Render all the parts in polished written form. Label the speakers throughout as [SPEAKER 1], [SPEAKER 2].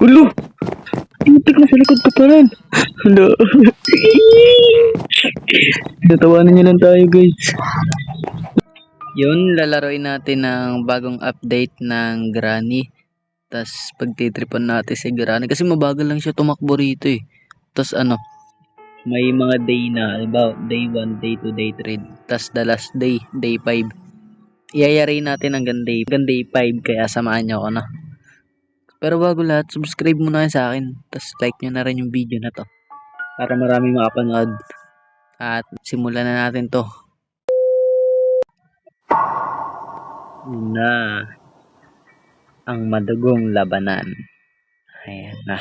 [SPEAKER 1] Ulo! Putik na sa likod ko pa rin. Hala. Natawanan niyo lang tayo, guys. Yun, lalaroin natin ng bagong update ng Granny. Tapos pagtitripan natin si Granny. Kasi mabagal lang siya tumakbo rito eh. Tapos may mga day na. About day 1, day 2, day 3. Tapos the last day, day 5. Iyayari natin hanggang day 5. Kaya samahan niyo ako na. Pero bago lahat, subscribe muna kayo sa akin. Tapos like nyo na rin yung video na to. Para marami makapanood. At simulan na natin to. Na ang madugong labanan. Ayan na.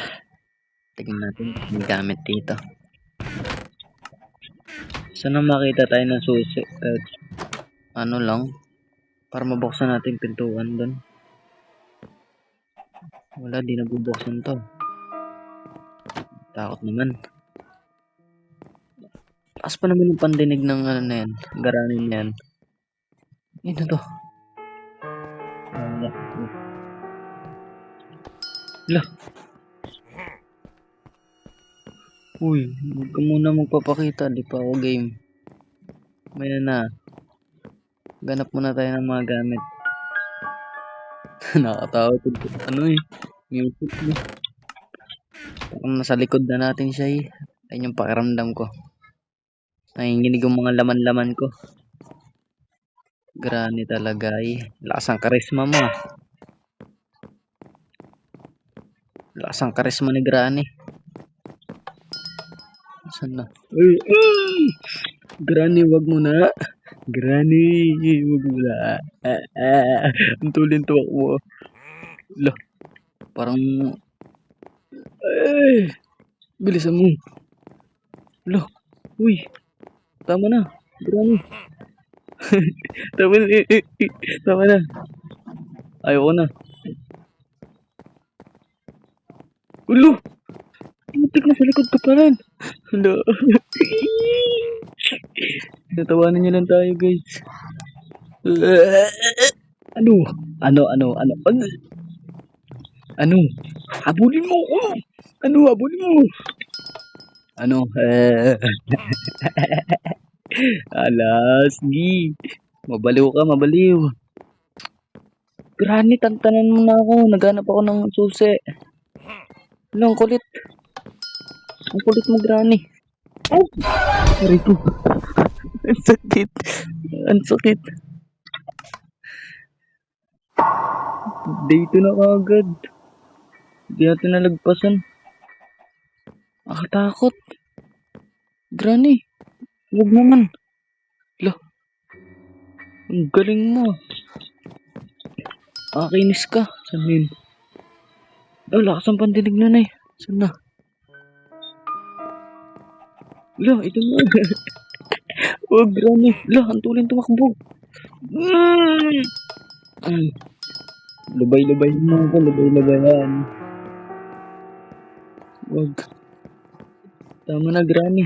[SPEAKER 1] Tingnan natin yung gamit dito. Sana makita tayo ng susi. Ano lang. Para mabuksan natin pintuan doon. Wala, di nabubuksan to. Takot naman. Taas pa naman yung pandinig ng ano na yan. Garanin yan. Ito to. Lah. Uy, huwag ka muna magpapakita. Di pa ako game. May na. Ganap muna tayo ng mga gamit. Nakatawa ito. Ano eh. Music eh. Parang nasa likod na natin siya eh. Ayun yung pakiramdam ko. Nanginginig yung mga laman-laman ko. Granny talaga eh. Lakas ang karisma mo. Lakas ang karisma ni Granny. Saan na? Ay! Granny, wag mo na. Granny, wag mo na. Ang tulin tuwak mo. Lah, parang... Ay! Bilisan mo. Lah, uy. Tama na. Granny. Tama na. Tama na. Ayoko na. Ulo! Putik na sa likod ko pa rin. Hala. Natawanan niyo lang tayo, guys. Ano? Ano? Habulin mo ako. Ano? Habulin mo. Ano? Alas, gi. Mabaliw ka, mabaliw. Granny, tantanan mo na ako. Naghanap ako ng susi. Ang kulit. Ang kulit mo, Granny. Oh! Sorry ko. Ang sakit. Ang sakit. Dito na kagad. Hindi natin nalagpasan. Nakatakot. Granny. Huwag naman. Lah. Ang galing mo. Akinis ka. Saan yun? Lakas ang pandinig nun eh. Saan na? Lah, ito na. Oh, Granny. Lah, ang tulin tumakbo. Lubay-lubay mo ako. Lubay-lubayan. Wag. Tama na, Granny.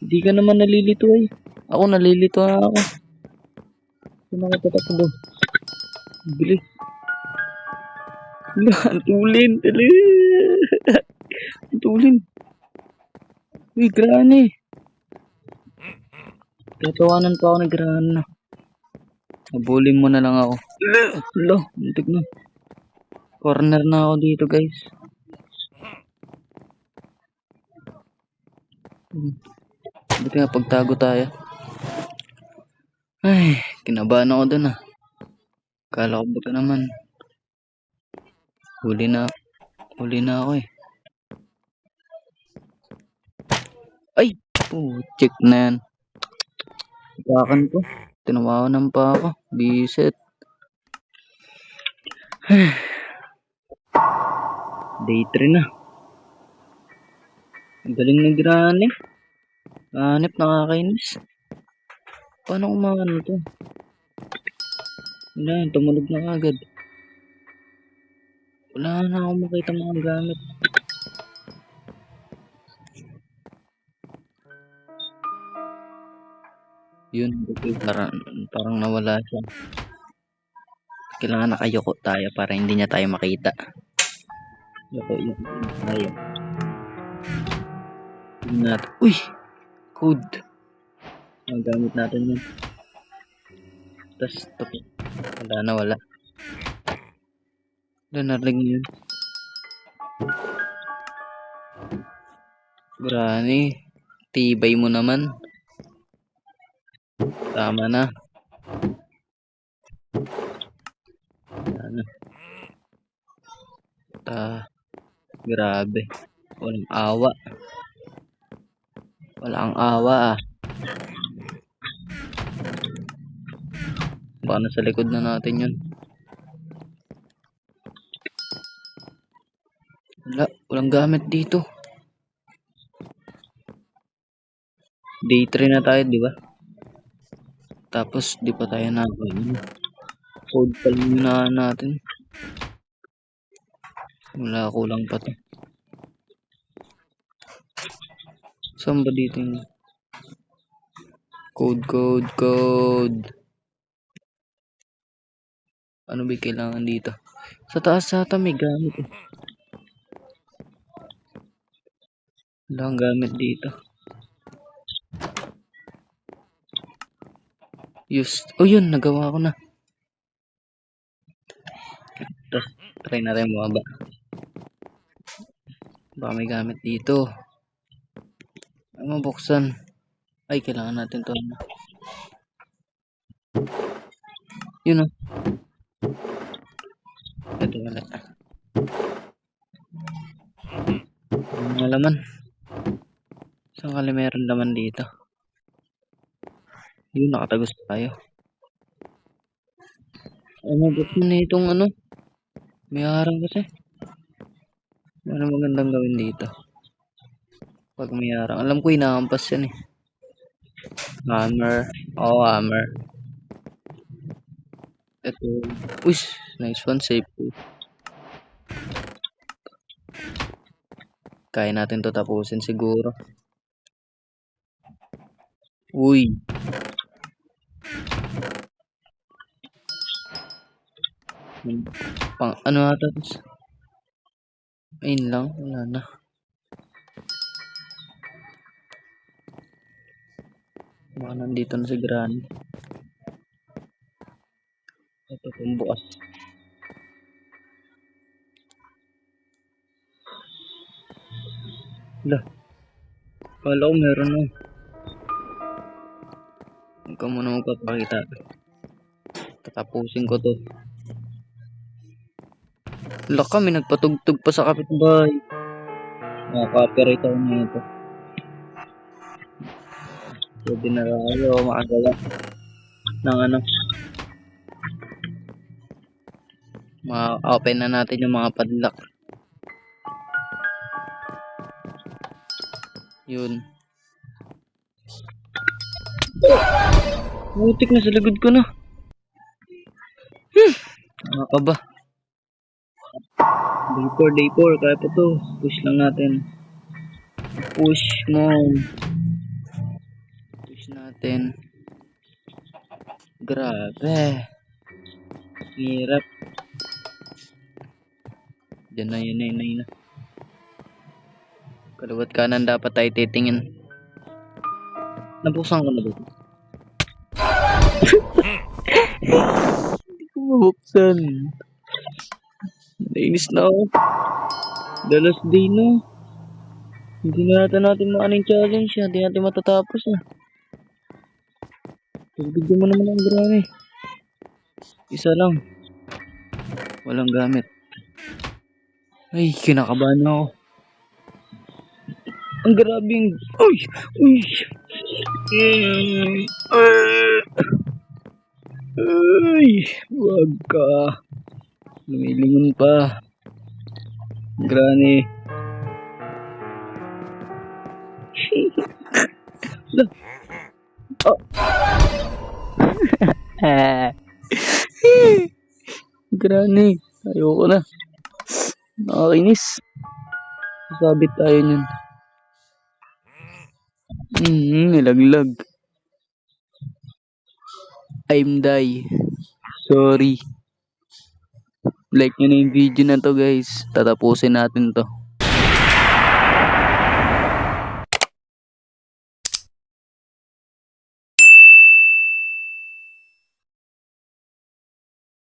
[SPEAKER 1] Hindi ka naman nalilito eh. Ako nalilito na ako. Saan ako tatakbo? Bilis. Lah, ang tulin. Dali. Ang tulin. Uy, Granny. Tatawanan pa ako ng Granny na. Habulin mo na lang ako. Lah, muntik na. Corner na ako dito, guys. Buti nga pagtago tayo. Ay, kinabahan ako dun ah. Kala ko baka naman. Huli na ako eh. Ay! Check na yan. Ikakan ko. Tinawanan pa ako. Bisit. Day 3 na. Ang galing na Granny. Hanip, nakakainis. Paano kumano to? Wala, tumunog na agad. Wala na akong makita mga gamit. Yun, parang nawala siya. Kailangan nakayuko tayo para hindi niya tayo makita. Loko yung tayo. Tingnan natin. Uy! Code. Ang gamit natin yun. Tapos, wala na, wala. Wala narinig mo yun. Granny. Tibay mo naman. Tama na. Ano? Grabe. Walang awa. Walang awa ah. Baka nasa likod na natin yun. Walang gamit dito. Day 3 na tayo, di ba? Tapos, di pa tayo na code pa lang na natin. Wala, kulang pa to. Saan ba dito yung code? Ano ba kailangan dito? Sa taas ata may gamit eh. Wala ang gamit dito. Oh yun, nagawa ko na. Tapos, try na rin bumaba. Baka may gamit dito. Ano mabuksan? Ay, kailangan natin to. Yun oh. Ito wala. Mga laman. Saan kali meron laman dito? Yun, nakatagos tayo. Ano, ba't mo na itong ano? May harang kasi. Ano magandang gawin dito? Pag may harang. Alam ko inaampas yan eh. Hammer. Oh, hammer. Ito. Uy, nice one. Safe. Kaya natin to tapusin siguro. Uy. Ano ata to? Ayun lang. Wala na. Baka nandito na si Granny. Ito kung bukas. Wala. Kala ko meron na. Huwag ka muna magpapakita. Tatapusin ko to. Wala kami nagpatugtog pa sa kapitbahay. Copyright ako nito. Pwede na tayo makagawa ng ano. Ma-open na natin yung mga padlock. Yun. Butik na sa likod ko na. Nakakaba. Day 4. Kaya pa to. Push lang natin. Push mo. Push natin. Grabe. Hirap. Diyan na yun na. Kaliwat kanan dapat tayo titingin. Nabuksan ko na ba? Hindi ko mabuksan. Nainis na ako. The last day no. Hindi na natin maaning challenge. Hindi natin matatapos na. Bigyan mo naman ang Granny. Isa lang. Walang gamit. Ay, kinakabahan ako. Ang grabing. Uy! Ay! Wag ka. Lumilingon pa. Granny. Oh. Granny. Ayoko na. Nakakainis. Sabit tayo niyan. Nilaglag. I'm die. Sorry. Like nyo na yung video na 'to guys, tatapusin natin 'to.